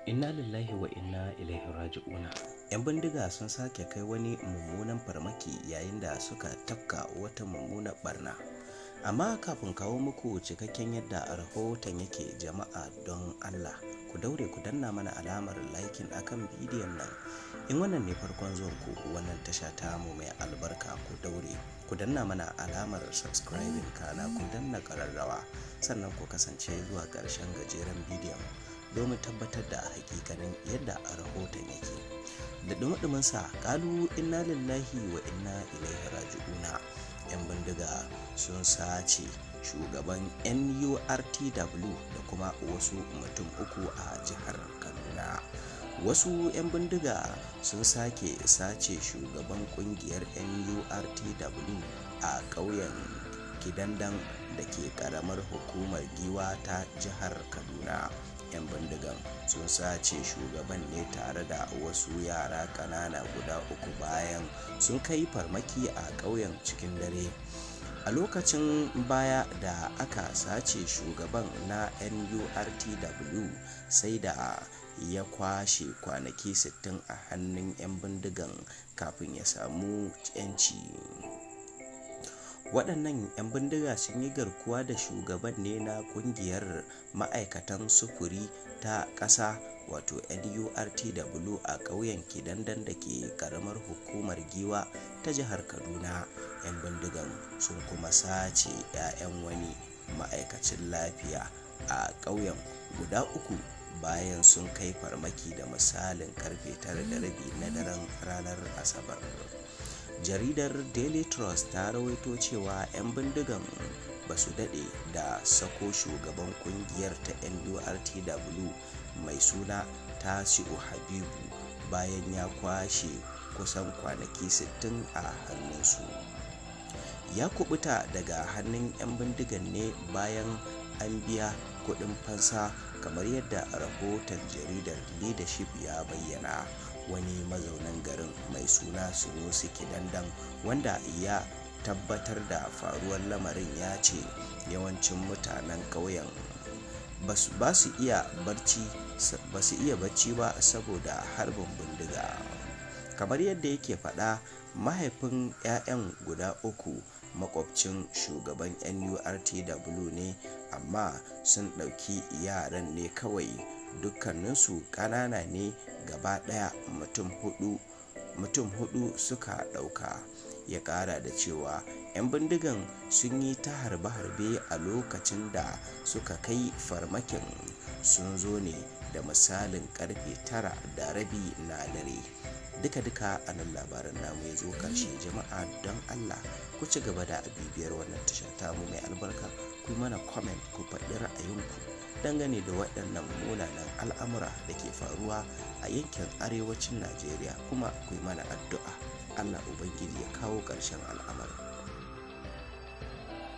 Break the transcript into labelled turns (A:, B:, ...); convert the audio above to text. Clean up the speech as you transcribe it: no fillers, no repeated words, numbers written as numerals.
A: Inna lillahi wa inna ilaihi raji'una. 'Yan bindiga sun sake kai wani mummunan farmaki yayin da suka tafka wata mummunar barna. Amma kafin kawo muku cikakken yadda rahoton yake, jama'a don Allah ku daure ku danna mana alamar liking akan bidiyon nan. In wannan ne farkon zuwan ku wannan tasha ta mu mai albarka, ku daure ku danna mana alamar subscribing, kana ku danna kararrawa, sannan ku kasance zuwa ƙarshen gajeren bidiyon domin tabbatar da hakikanin yadda rahoton yake. Da dumudumin sa, kalu inna lillahi wa inna ilaihi raji'una. 'Yan bindiga sun sace shugaban NURTW da kuma wasu mutum uku a jihar Kaduna. Wasu 'yan bindiga sun sake sace shugaban kungiyar NURTW a ƙauyen Kidandan da ke ƙaramar hukumar Giwa ta jihar Kaduna. 'Yan bindigan sun sace shugaban ne tare da wasu yara ƙanana guda uku bayan sun kai farmaki a ƙauyen cikin dare. A lokacin baya da aka sace shugaban na NURTW, sai da ya kwashe kwanaki 60 a hannun 'yan bindigan kafin ya samu 'yanci. Waɗannan 'yan bindiga sun yi garkuwa da shugaban ne na ƙungiyar ma'aikatan sufuri ta ƙasa wato NURTW a ƙauyen Kidandan da ke ƙaramar hukumar Giwa ta jihar Kaduna. 'Yan bindigan sun kuma sace 'ya'yan wani ma'aikacin lafiya a ƙauyen guda uku bayan sun kai farmaki da misalin karfe 9:30 na daren ranar Asabar. Jaridar Daily Trust ta rawaito cewa 'yan bindigan ba su daɗe da sako shugaban kungiyar ta NURTW mai suna Tasi'u Habibu bayan ya kwashe kusan kwanaki 60 a hannunsu. Ya kubuta daga hannun 'yan bindigan ne bayan an biya kuɗin fansa, kamar yadda rahoton jaridar Leadership ya bayyana. Wani mazaunin garin mai suna Sunusi Kidandan, wanda ya tabbatar da faruwar lamarin, ya ce yawancin mutanen ƙauyen ba su iya bacci ba saboda harbin bindiga. Kamar yadda yake faɗa, mahaifin 'ya'yan guda uku makwabcin shugaban NURTW ne, amma sun ɗauki yaran ne kawai, dukkaninsu ƙanana ne gaba ɗaya, mutum hudu suka ɗauka. Ya ƙara da cewa 'yan bindigan sun yi ta harbe-harbe a lokacin da suka kai farmakin, sun zo ne da misalin karfe 9:30 na dare. Duka a nan labarin namu ya zo ƙarshe. Jama'a don Allah ku ci gaba da bibiyar wannan tashar tamu mai albarka, ku mana comment, ku faɗi ra'ayinku dangane da waɗannan munanan al'amura da ke faruwa a yankin arewacin Najeriya, kuma ku yi mana addu'a Allah Ubangiji ya kawo ƙarshen al'amarin.